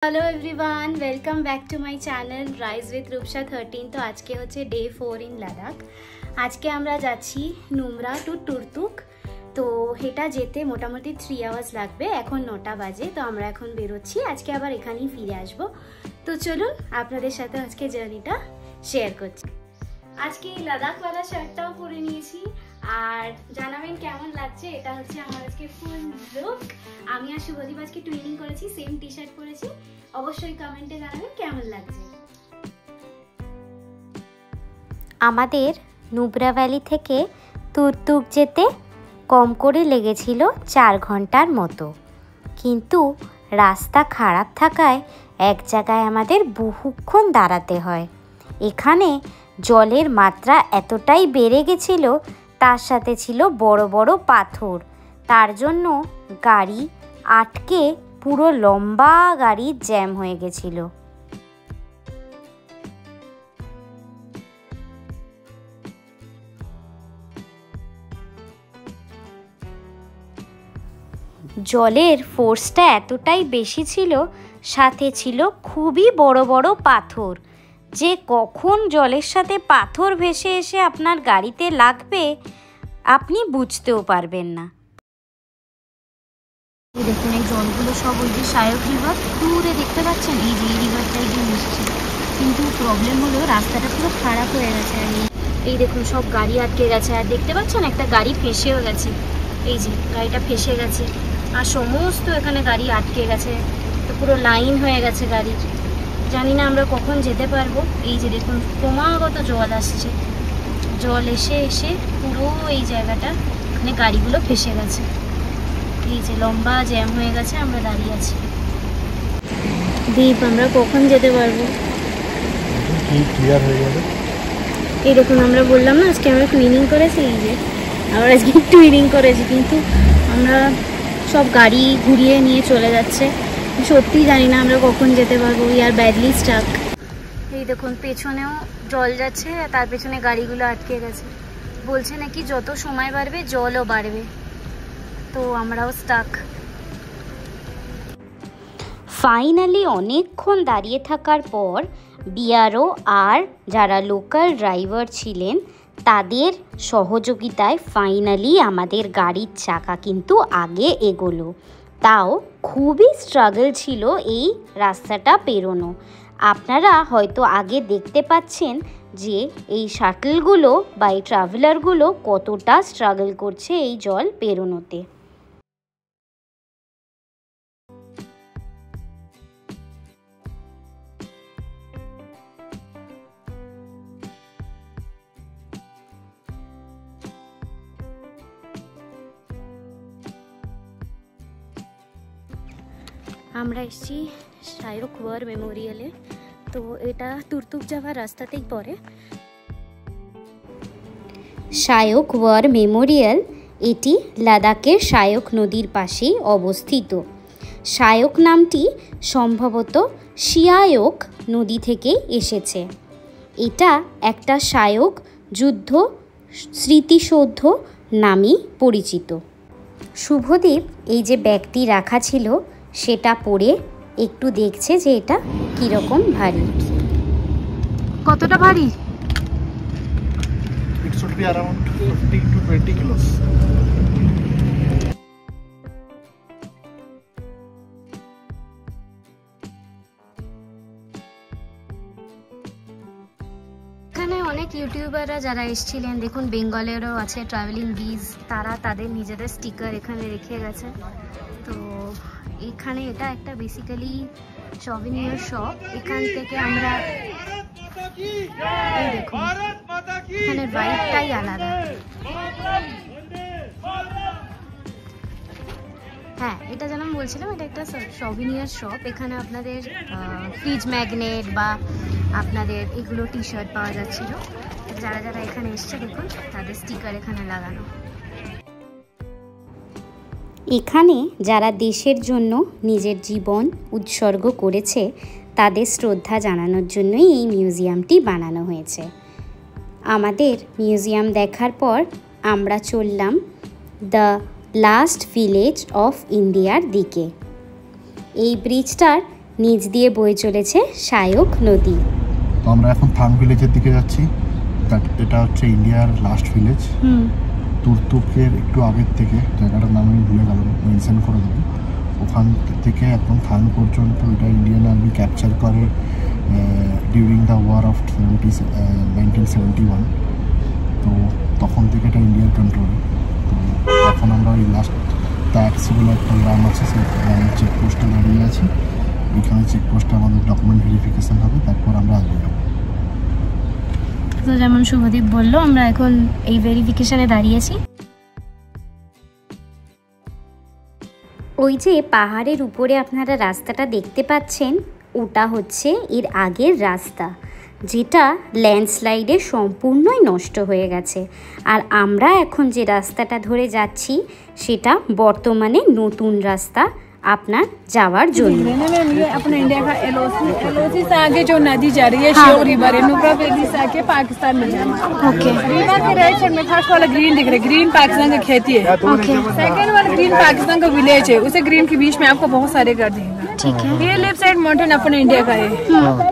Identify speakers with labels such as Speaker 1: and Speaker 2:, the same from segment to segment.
Speaker 1: Hello everyone, welcome back to my channel rise with Rupsa 13। तो आज के होच्छे डे 4 इन लादाख। आज के आमरा जाচ্ছি নুমরা टू टुरतुक। तो এটা যেতে মোটামুটি 3 আওয়ার্স লাগবে। এখন 9টা বাজে, তো আমরা এখন বেরোচ্ছি। আজকে আবার এখানেই ফিরে আসবো। তো চলুন আপনাদের সাথে আজকে জার্নিটা শেয়ার করছি। আজকে লাদাখওয়ালা শার্টটাও পরে নিয়েছি, আর জানাবেন কেমন লাগছে। এটা হচ্ছে আমার আজকে ফুল লুক। আমি আর শুভদীপ আজকে টুইনিং করেছি, সেম টি শার্ট পরেছি। অবশ্যই কমেন্টে জানাবেন কেমন লাগছে।
Speaker 2: আমাদের নুব্রা ভ্যালি থেকে তুরতুক যেতে কম করে লেগেছিল 4 ঘন্টার মতো, কিন্তু রাস্তা খারাপ থাকায় এক জায়গায় আমাদের বহুক্ষণ দাঁড়াতে হয়। এখানে জলের মাত্রা এতটাই বেড়ে গেছিল, তার সাথে ছিল বড় বড় পাথর। তার জন্য গাড়ি আটকে পুরো লম্বা গাড়ি জ্যাম হয়ে গেছিল। জলের ফোর্সটা এতটাই বেশি ছিল, সাথে ছিল খুবই বড় বড় পাথর, যে কখন জলের সাথে পাথর ভেসে এসে আপনার গাড়িতে লাগবে আপনি বুঝতেও পারবেন না। দেখুন এই জলগুলো সব ওই যে শায়ক রিভার দূরে দেখতে পাচ্ছেন, এই যে রিভারটাই দিয়ে মিশছে। কিন্তু প্রবলেম হলো রাস্তাটা পুরো খারাপ হয়ে গেছে। আর এই দেখুন সব গাড়ি আটকে গেছে, আর দেখতে পাচ্ছেন একটা গাড়ি ফেসেও গেছে। এই যে গাড়িটা ফেসে গেছে, আর সমস্ত এখানে গাড়ি আটকে গেছে। তো পুরো লাইন হয়ে গেছে গাড়ি। জানি না আমরা কখন যেতে পারবো। এই যে দেখুন ক্রমাগত জল আসছে, জল এসে এসে পুরো এই জায়গাটা এখানে গাড়িগুলো ফেসে গেছে। এই যে লম্বা জ্যাম হয়ে গেছে, আমরা দাঁড়িয়ে আছি। দীপ, আমরা কখন যেতে পারবো? এই দেখুন আমরা বললাম না আজকে আমরা টুইনিং করেছি, এই যে আবার আজকে টুইনিং করেছি, কিন্তু আমরা সব গাড়ি ঘুরিয়ে নিয়ে চলে যাচ্ছে। সত্যি জানি না আমরা কখন যেতে পারবো। We are badly stuck. এই দেখুন পেছনেও জল যাচ্ছে, তার পেছনে গাড়িগুলো আটকে গেছে। বলছে নাকি যত সময় বাড়বে জলও বাড়বে, তো আমরাও স্টাক। ফাইনালি অনেকক্ষণ দাঁড়িয়ে থাকার পর বিআরও আর যারা লোকাল ড্রাইভার ছিলেন তাদের সহযোগিতায় ফাইনালি আমাদের গাড়ির চাকা কিন্তু আগে এগোলো। তাও খুবই স্ট্রাগল ছিল এই রাস্তাটা পেরোনো। আপনারা হয়তো আগে দেখতে পাচ্ছেন যে এই শাটলগুলো বা এই ট্রাভেলারগুলো কতটা স্ট্রাগল করছে এই জল পেরোনোতে। আমরা এসেছি শায়ক ওয়ার মেমোরিয়ালে। তো এটা তুরতুক যাওয়ার রাস্তাতেই পড়ে। শায়ক ওয়ার মেমোরিয়াল এটি লাদাখের শায়ক নদীর পাশেই অবস্থিত। শায়ক নামটি সম্ভবত শিয়ায়ক নদী থেকে এসেছে। এটা একটা শায়ক যুদ্ধ স্মৃতিসৌধ নামেই পরিচিত। শুভদীপ এই যে ব্যাগটি রাখা ছিল সেটা পরে একটু দেখছে যে এটা কিরকম ভারী। কতটা ভারী?
Speaker 3: It should be around 15 to 20 kilos.
Speaker 1: এখানে অনেক ইউটিউবাররা যারা এসেছিলেন, দেখুন বেঙ্গলেরও আছে ট্রাভেলিং গিজ, তারা তাদের নিজেদের স্টিকার এখানে রেখে গেছে। তো এখানে এটা একটা বেসিক্যালি সভিনিয়ার শপ। এখান থেকে আমরা এই দেখুন এখানে রাইডটাই আলাদা। হ্যাঁ, এটা যেন বলছিলাম, এটা একটা সভিনিয়ার শপ। এখানে আপনাদের ফ্রিজ ম্যাগনেট বা আপনাদের এগুলো টি শার্ট পাওয়া যাচ্ছিল। যারা যারা এখানে এসছে দেখুন তাদের স্টিকার এখানে লাগানো।
Speaker 2: এখানে যারা দেশের জন্য নিজের জীবন উৎসর্গ করেছে তাদের শ্রদ্ধা জানানোর জন্যই এই মিউজিয়ামটি বানানো হয়েছে। আমাদের মিউজিয়াম দেখার পর আমরা চললাম দ্য লাস্ট ভিলেজ অফ ইন্ডিয়ার দিকে। এই ব্রিজটার
Speaker 1: নিচ দিয়ে বয়ে চলেছে শায়ক নদী।
Speaker 3: তো আমরা এখন থাং ভিলেজের দিকে যাচ্ছি। এটা হচ্ছে ইন্ডিয়ার লাস্ট ভিলেজ। তুর্তুকের একটু আগের থেকে, জায়গাটার নাম আমি ভুলে গেলাম, মেনশন করে দেবো। ওখান থেকে এখন থাং পর্যন্ত এটা ইন্ডিয়ান আর্মি ক্যাপচার করে ডিউরিং দ্য ওয়ার অফ 1971। তো তখন থেকে এটা ইন্ডিয়ার কন্ট্রোল। তো এখন আমরা ওই লাস্ট ট্যাক্স বলে একটা গ্রাম আছে, সেই চেকপোস্টে দাঁড়িয়ে আছি। ওইখানে চেকপোস্টে আমাদের ডকুমেন্ট ভেরিফিকেশন হবে, তারপর আমরা আসবো।
Speaker 1: তো যেমন শুভদীপ বললো, আমরা এখন এই ভেরিফিকেশনে দাঁড়িয়েছি। ওই যে পাহাড়ের উপরে আপনারা রাস্তাটা দেখতে পাচ্ছেন, ওটা হচ্ছে এর আগের রাস্তা, যেটা ল্যান্ডস্লাইডে সম্পূর্ণই নষ্ট হয়ে গেছে। আর আমরা এখন যে রাস্তাটা ধরে যাচ্ছি সেটা বর্তমানে নতুন রাস্তা আপনার যাওয়ার জন্য।
Speaker 4: अपने इंडिया का एलओसी से आगे जो नदी जा रही है श्योक रिवर है, नुब्रा वैली से आके पाकिस्तान में जाना।
Speaker 1: ओके,
Speaker 4: रिवर के राइट साइड में फर्स्ट वाला ग्रीन दिख रहा है, ग्रीन पाकिस्तान की खेती है।
Speaker 1: ओके,
Speaker 4: सेकंड वाला ग्रीन पाकिस्तान का विलेज है, उसे ग्रीन के बीच में आपको बहुत सारे घर दिखेगा।
Speaker 1: ठीक है।
Speaker 4: ये लेफ्ट साइड माउंटेन अपने इंडिया का है।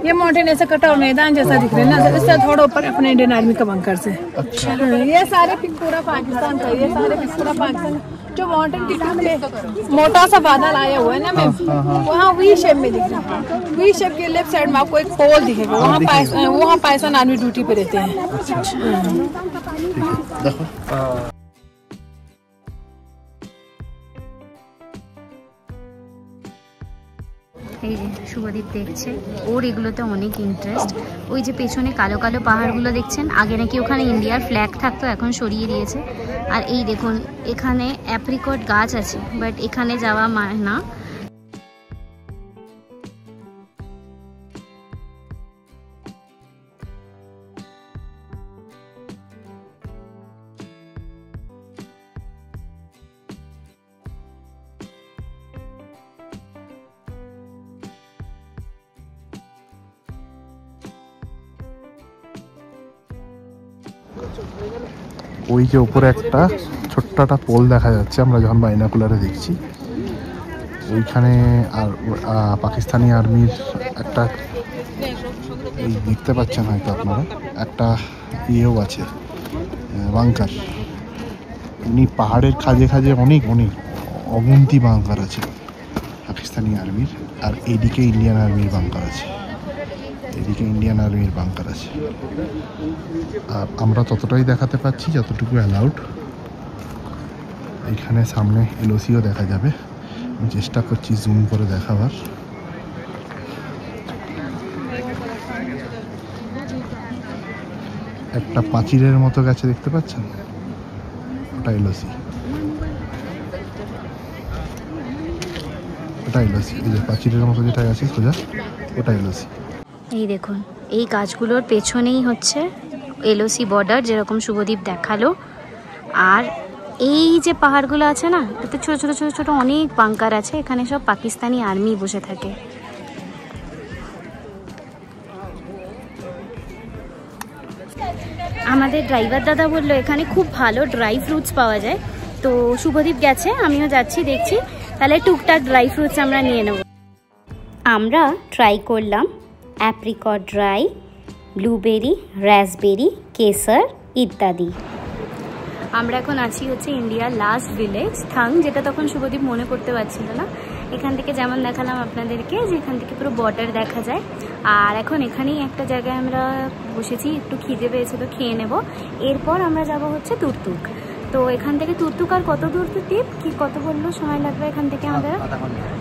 Speaker 4: ये माउंटेन ऐसा कटा और मैदान जैसा दिख रहा है ना, इससे थोड़ा ऊपर अपने इंडियन आर्मी का बंकर से। ये सारे पिक पूरा पाकिस्तान का, ये सारे पिक पूरा पाकिस्तान। जो माउंटेन के पीछे मोटा सा बादल आया हुआ है ना मैम, वहाँ वी शेप में दिख रहा है। वी शेप के लेफ्ट साइड में आपको एक पोल दिखेगा, वहाँ पाकिस्तान आर्मी ड्यूटी पे रहते हैं।
Speaker 1: এই যে শুভদীপ দেখছে, ওর এগুলোতে অনেক ইন্টারেস্ট। ওই যে পেছনে কালো কালো পাহাড়গুলো দেখছেন, আগে নাকি ওখানে ইন্ডিয়ার ফ্ল্যাগ থাকতো, এখন সরিয়ে দিয়েছে। আর এই দেখুন, এখানে অ্যাপ্রিকট গাছ আছে, বাট এখানে যাওয়া না।
Speaker 3: ওই যে উপরে একটা ছোট্ট একটা পোল দেখা যাচ্ছে, আমরা যখন বাইনাকুলারে দেখছি, ওইখানে আর পাকিস্তানি আর্মির একটা, এই দেখতে পাচ্ছেন হয়তো আপনারা, একটা ইয়েও আছে, বাংকার। এমনি পাহাড়ের খাজে খাজে অনেক অনেক অগুন্তি বাংকার আছে পাকিস্তানি আর্মির। আর এইদিকে ইন্ডিয়ান আর্মির বাংকার আছে, এদিকে ইন্ডিয়ান আর্মির বাংকার আছে। আর আমরা ততটাই দেখাতে পাচ্ছি যতটুকু অ্যালাউড। এখানে সামনে এলওসিও দেখা যাবে, আমি চেষ্টা করছি জুম করে দেখাবার। একটা পাঁচিলের মতো গেছে, দেখতে পাচ্ছেন, ওটা এলওসি, ওটা এলওসি। এই যে পাঁচিলের মতো যেটা গেছে সোজা, ওটা এলওসি।
Speaker 1: এই দেখুন, এই গাছগুলোর পেছনেই হচ্ছে এলওসি বর্ডার, যেরকম শুভদীপ দেখালো। আর এই যে পাহাড়গুলো আছে না, এতে ছোট ছোট ছোট ছোট অনেক বাংকার আছে, এখানে সব পাকিস্তানি আর্মি বসে থাকে। আমাদের ড্রাইভার দাদা বললো এখানে খুব ভালো ড্রাই ফ্রুটস পাওয়া যায়। তো শুভদীপ গেছে, আমিও যাচ্ছি, দেখছি, তাহলে টুকটাক ড্রাই ফ্রুটস আমরা নিয়ে নেব। আমরা ট্রাই করলাম apricot dry, blueberry, raspberry, Kesar ইত্যাদি। আমরা এখন আছি হচ্ছে ইন্ডিয়ার লাস্ট ভিলেজ থাং, যেটা তখন শুভদীপ মনে করতে পারছিল না। এখান থেকে যেমন দেখালাম আপনাদেরকে, যে এখান থেকে পুরো বর্ডার দেখা যায়। আর এখন এখানেই একটা জায়গায় আমরা বসেছি, একটু খিদে পেয়েছে তো খেয়ে নেব। এরপর আমরা যাব হচ্ছে তুর্তুক। তো এখান থেকে তুর্তুক আর কত দূর তো টিপ কি কত বললো সময় লাগবে এখান থেকে আমাদের?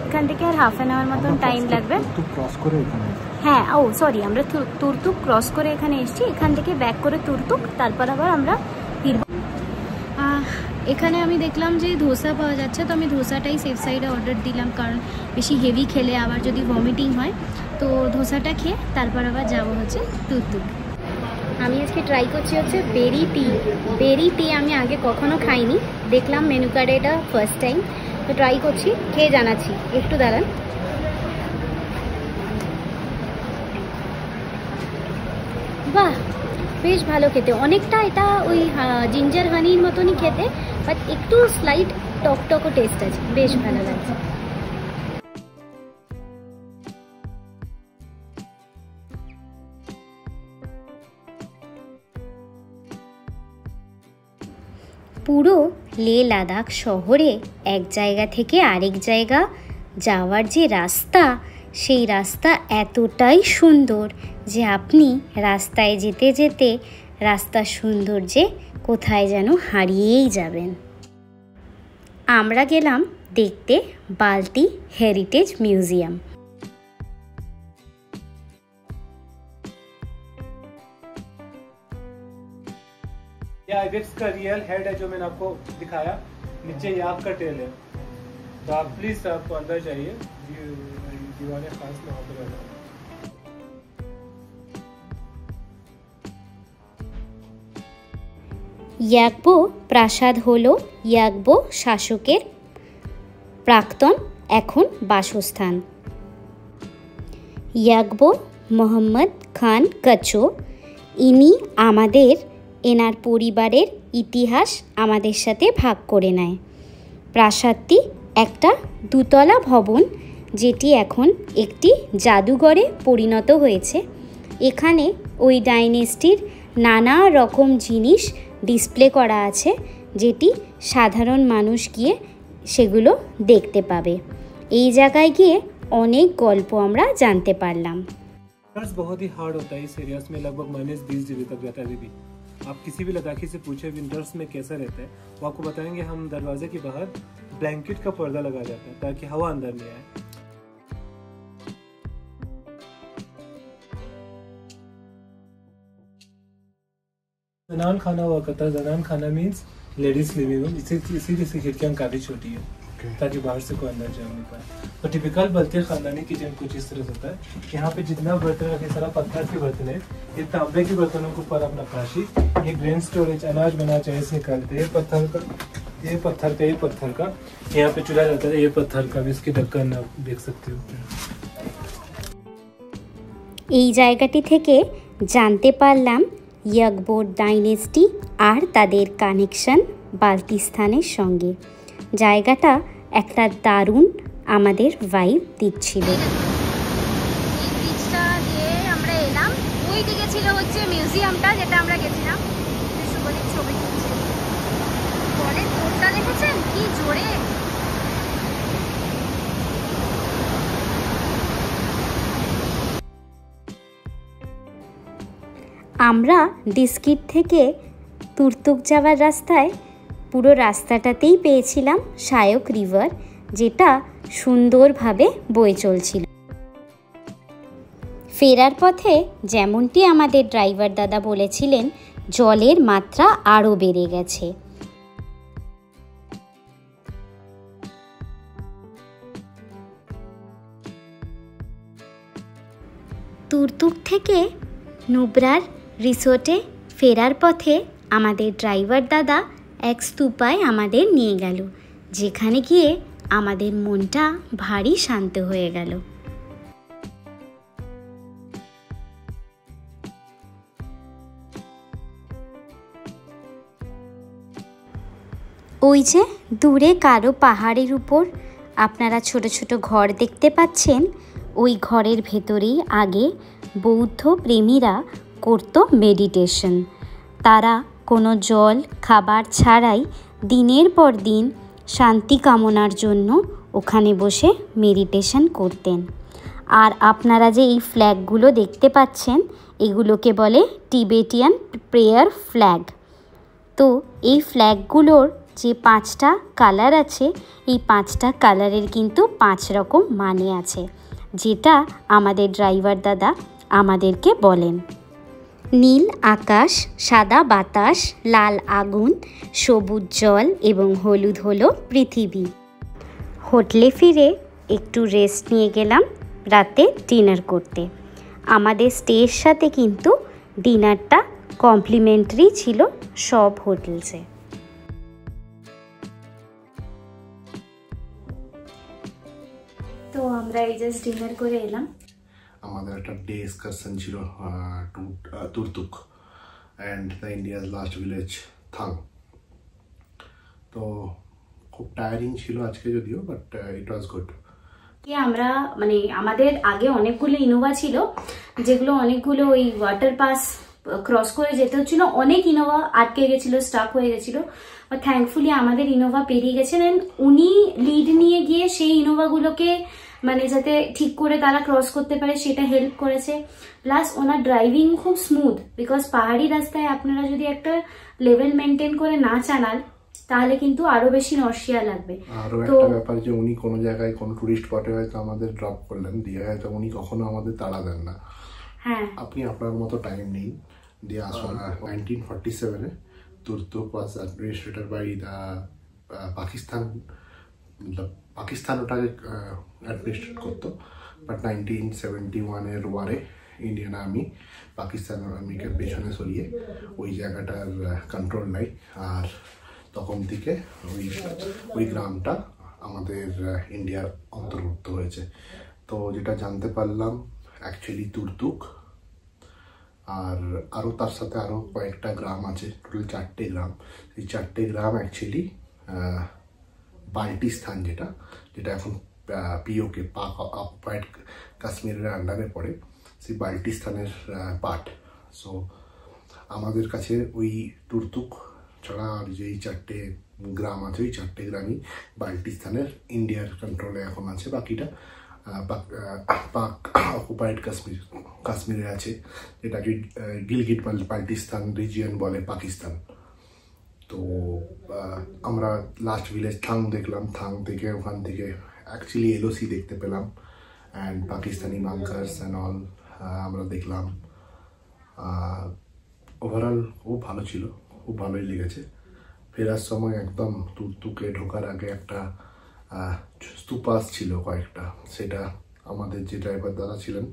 Speaker 1: এখান থেকে আর হাফ অ্যান আওয়ার মতন টাইম লাগবে। হ্যাঁ, ও সরি, আমরা তুর্তুক ক্রস করে এখানে এসেছি, এখান থেকে ব্যাক করে তুর্তুক, তারপর আবার আমরা ফিরব। এখানে আমি দেখলাম যে ধোসা পাওয়া যাচ্ছে, তো আমি ধোসাটাই সেফ সাইডে অর্ডার দিলাম, কারণ বেশি হেভি খেলে আবার যদি ভমিটিং হয়। তো ধোসাটা খেয়ে তারপর আবার যাবো হচ্ছে তুর্তুক। আমি আজকে ট্রাই করছি হচ্ছে বেরি টি। বেরি টি আমি আগে কখনো খাইনি, দেখলাম মেনু কার্ডে এটা ফার্স্ট টাইম, তো ট্রাই করছি, খেয়ে জানাচ্ছি। একটু দাঁড়ান। বাহ, বেশ ভালো খেতে, অনেকটা এটা ওই জিঞ্জার হানির মতনই খেতে, বাট একটু স্লাইট টকটকও টেস্ট আছে, বেশ ভালো লাগছে। পুরো লে লাদাখ শহরে এক জায়গা থেকে আরেক জায়গা যাওয়ার যে রাস্তা, সেই রাস্তা এতটাই সুন্দর যে আপনি রাস্তায় যেতে যেতে রাস্তার সৌন্দর্যে কোথায় যেন হারিয়েই যাবেন। আমরা গেলাম দেখতে বালতি হেরিটেজ মিউজিয়াম।
Speaker 5: ये आइबेक्स का रियल हेड है जो मैंने आपको दिखाया, नीचे याक का टेल है। तो आप प्लीज आप अंदर जाइए, दीवारें खास में वहाँ पर रहना।
Speaker 1: ইয়াকবো প্রাসাদ হলো ইয়াকবো শাসকের প্রাক্তন এখন বাসস্থান। ইয়াকবো মোহাম্মদ খান কচো, ইনি আমাদের এনার পরিবারের ইতিহাস আমাদের সাথে ভাগ করে নেয়। প্রাসাদটি একটা দুতলা ভবন, যেটি এখন একটি জাদুঘরে পরিণত হয়েছে। এখানে ওই ডাইনেস্টির নানা রকম জিনিস ডিসপ্লে করা আছে, যেটি সাধারণ মানুষ গিয়ে সেগুলো দেখতে পাবে। এই জায়গায় গিয়ে অনেক গল্প আমরা জানতে পারলাম।
Speaker 5: बहुत ही हार्ड होता है इस एरियाज में, लगभग -20 डिग्री तक जाता है अभी भी। आप किसी भी लद्दाखी से पूछे विंटर्स में कैसा रहता है, वो आपको बताएंगे हम दरवाजे के बाहर ब्लैंकेट का पर्दा लगा जाता है ताकि हवा अंदर नहीं आए। जनान खाना हुआ करता है, जनान खाना मीन्स लेडीज लिविंग रूम। इसी खिड़कियाँ काफी छोटी है ताकि बाहर से कोई अंदर जा नहीं पाए। तो टिपिकल बल्ती खानदानी किचन कुछ इस तरह से होता है। यहाँ पे जितना बर्तन रखे सारा पत्थर के बर्तन है। ये तांबे के बर्तनों के ऊपर अपना काशी, ये ग्रेन स्टोरेज, अनाज बना चाहे से निकालते हैं। पत्थर का ये पत्थर का यहाँ पे चूल्हा जाता है, ये पत्थर का भी इसकी ढक्कन आप देख सकते हो।
Speaker 1: এই জায়গাটি থেকে জানতে পারলাম ইয়াকবোর ডাইনেস্টি আর তাদের কানেকশন বালতিস্তানের সঙ্গে। জায়গাটা একটা দারুণ আমাদের ভাইব দিচ্ছিল।
Speaker 2: এই ব্রিজটা দিয়ে আমরা এলাম, ওই দিকে ছিল হচ্ছে মিউজিয়ামটা যেটা আমরা গেছিলাম। শুভজিৎ ছবি তুলছে, জলের তোড়টা দেখেছেন কি জোরে।
Speaker 1: আমরা ডিস্কিট থেকে তুর্তুক যাওয়ার রাস্তায় পুরো রাস্তাটাতেই পেয়েছিলাম শায়ক রিভার, যেটা সুন্দরভাবে বয়ে চলছিল। ফেরার পথে যেমনটি আমাদের ড্রাইভার দাদা বলেছিলেন, জলের মাত্রা আরও বেড়ে গেছে। তুর্তুক থেকে নুব্রার রিসোর্টে ফেরার পথে আমাদের ড্রাইভার দাদা এক স্তূপায় আমাদের নিয়ে গেল, যেখানে গিয়ে আমাদের মনটা ভারী শান্ত হয়ে গেল। ওই যে দূরে কারো পাহাড়ের উপর আপনারা ছোট ছোট ঘর দেখতে পাচ্ছেন, ওই ঘরের ভেতরেই আগে বৌদ্ধ প্রেমীরা করত মেডিটেশন। তারা কোনো জল খাবার ছাড়াই দিনের পর দিন শান্তি কামনার জন্য ওখানে বসে মেডিটেশন করতেন। আর আপনারা যে এই ফ্ল্যাগগুলো দেখতে পাচ্ছেন, এগুলোকে বলে টিবেটিয়ান প্রেয়ার ফ্ল্যাগ। তো এই ফ্ল্যাগগুলোর যে 5টা কালার আছে, এই 5টা কালারের কিন্তু 5 রকম মানে আছে, যেটা আমাদের ড্রাইভার দাদা আমাদেরকে বলেন। নীল আকাশ, সাদা বাতাস, লাল আগুন, সবুজ জল এবং হলুদ হলো পৃথিবী। হোটেলে ফিরে একটু রেস্ট নিয়ে গেলাম রাতে ডিনার করতে। আমাদের স্টের সাথে কিন্তু ডিনারটা কমপ্লিমেন্টারি ছিল সব হোটেলসে। তো আমরা এই জাস্ট ডিনার করে এলাম।
Speaker 3: আমাদের একটা ডে এক্সকারশন ছিল to Turtuk and the India's last village Thang. তো খুব টায়ারিং ছিল আজকে যদিও, বাট ইট ওয়াজ গুড।
Speaker 1: আমরা মানে আমাদের আগে অনেকগুলো ইনোভা ছিল, যেগুলো অনেকগুলো ওই ওয়াটার পাস ক্রস করে যেতে হচ্ছিল, অনেক ইনোভা আটকে গেছিল, স্টাক হয়ে গেছিল, বাট থ্যাঙ্কফুলি আমাদের ইনোভা পেরিয়ে গেছেন। এন্ড উনি লিড নিয়ে গিয়ে সেই ইনোভাগুলোকে মানে যাতে ঠিক করে তারা ক্রস করতে পারে সেটা হেল্প করেছে। প্লাস ওনার ড্রাইভিং খুব স্মুথ, বিকজ পাহাড়ি রাস্তায় আপনারা যদি একটা লেভেল মেনটেন করে না চালান তাহলে কিন্তু আরো বেশি নরসিয়া লাগবে।
Speaker 3: আরো একটা ব্যাপার যে উনি কোনো জায়গায় কোনো টুরিস্ট স্পটে হয়তো আমাদের ড্রপ করলেন, দিয়ে হয়তো উনি কখনো আমাদের তাড়া দেন না।
Speaker 1: হ্যাঁ, আপনি
Speaker 3: আপনার মতো টাইম নেই দিয়ে আসুন। 1947 তুর্তুক ওয়াজ অ্যাডমিনিস্ট্রেটেড বাই পাকিস্তান, পাকিস্তান ওটাকে অ্যাডমিনিস্ট্রেট করতো, বাট 1971 ওয়ারে ইন্ডিয়ান আর্মি পাকিস্তান আর্মিকে পেছনে সরিয়ে ওই জায়গাটার কন্ট্রোল নেয়, আর তখন থেকে ওই গ্রামটা আমাদের ইন্ডিয়ার অন্তর্ভুক্ত হয়েছে। তো যেটা জানতে পারলাম অ্যাকচুয়ালি তুর্তুক আর আরও তার সাথে আরও কয়েকটা গ্রাম আছে, টোটাল 4টে গ্রাম। এই 4টে গ্রাম অ্যাকচুয়ালি বাল্টিস্তান, যেটা এখন পিওকে পাক অকুপাইড কাশ্মীরের আন্ডারে পড়ে, সেই বাল্টিস্তানের পার্ট। সো আমাদের কাছে ওই তুর্তুক ছাড়া আর যেই 4টে গ্রাম আছে, ওই 4টে গ্রামই বাল্টিস্তানের ইন্ডিয়ার কন্ট্রোলে এখন আছে। বাকিটা পাক অকুপাইড কাশ্মীরে আছে, যেটাকে গিলগিট বাল্টিস্তান রিজিয়ন বলে পাকিস্তান। তো আমরা লাস্ট ভিলেজ থাং দেখলাম, থাং থেকে ওখান থেকে অ্যাকচুয়ালি এলওসি দেখতে পেলাম অ্যান্ড পাকিস্তানি বাঙ্কার্স অ্যান্ড অল আমরা দেখলাম। ওভারঅল খুব ভালো ছিল, খুব ভালোই লেগেছে। ফেরার সময় একদম তুর্তুকে ঢোকার আগে একটা স্তূপাস ছিল কয়েকটা, সেটা আমাদের যে ড্রাইভার দাদা ছিলেন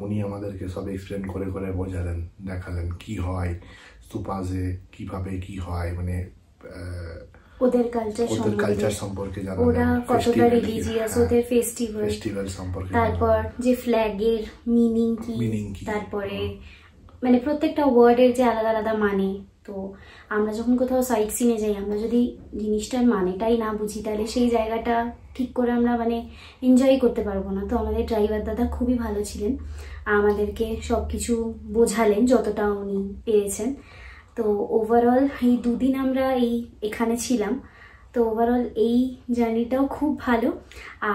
Speaker 3: উনি আমাদেরকে সব এক্সপ্লেন করে করে বোঝালেন, দেখালেন কি হয় স্তূপাসে, কিভাবে কি হয়, মানে
Speaker 1: ওদের কালচার সম্পর্কে জানালেন, ওরা কতটা রিলিজিয়াস, ওদের ফেস্টিভ্যাল সম্পর্কে, তারপর যে ফ্ল্যাগের মিনিং কি, তারপরে মানে প্রত্যেকটা ওয়ার্ডের যে আলাদা আলাদা মানে। তো আমরা যখন কোথাও সাইট সিনে যাই, আমরা যদি জিনিসটার মানেটাই না বুঝি তাহলে সেই জায়গাটা ঠিক করে আমরা মানে এনজয় করতে পারবো না। তো আমাদের ড্রাইভার দাদা খুবই ভালো ছিলেন, আমাদেরকে সব কিছু বোঝালেন যতটা উনি পেরেছেন। তো ওভারঅল এই 2 দিন আমরা এখানে ছিলাম। তো ওভারঅল এই জার্নিটাও খুব ভালো,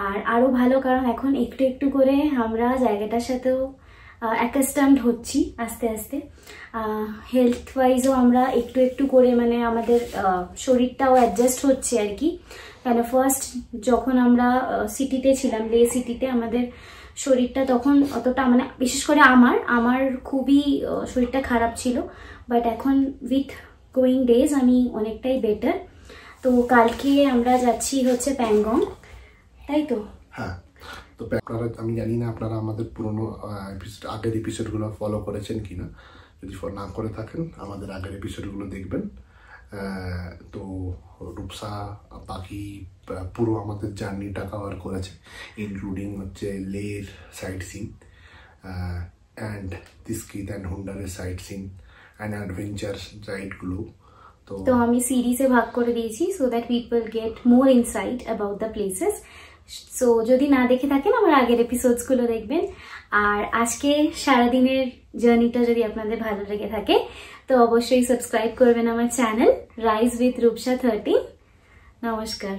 Speaker 1: আর আরও ভালো কারণ এখন একটু একটু করে আমরা জায়গাটার সাথেও অ্যাকাস্টামড হচ্ছি আস্তে আস্তে। হেলথ ওয়াইজও আমরা একটু একটু করে মানে আমাদের শরীরটাও অ্যাডজাস্ট হচ্ছে আর কি। কেন ফার্স্ট যখন আমরা সিটিতে ছিলাম, লে সিটিতে, আমাদের শরীরটা তখন অতটা মানে বিশেষ করে আমার খুবই শরীরটা খারাপ ছিল, বাট এখন উইথ গোয়িং ডেজ আমি অনেকটাই বেটার। তো কালকে আমরা যাচ্ছি হচ্ছে প্যাংগং, তাই তো?
Speaker 3: হ্যাঁ, তো আপনারা, আমি জানি না আপনারা আমাদের পুরনো আগের এপিসোডগুলো ফলো করেছেন কিনা, যদি না করে থাকেন আমাদের আগের এপিসোডগুলো দেখবেন। তো রূপসা বাকি পুরো আমাদের জার্নিটা কভার করেছে, ইনক্লুডিং হচ্ছে লের sightseeing and Diskit and হুন্ডারের সাইট সিন অ্যান্ড অ্যাডভেঞ্চার রাইডগুলো। তো
Speaker 1: আমি সিরিজে ভাগ করে দিয়েছি so that people get more insight about the places. So যদি না দেখে থাকেন আমার আগের এপিসোডসগুলো দেখবেন। আর আজকে সারাদিনের জার্নিটা যদি আপনাদের ভালো লেগে থাকে তো অবশ্যই সাবস্ক্রাইব করবেন আমার চ্যানেল রাইজ উইথ রূপসা 13। নমস্কার।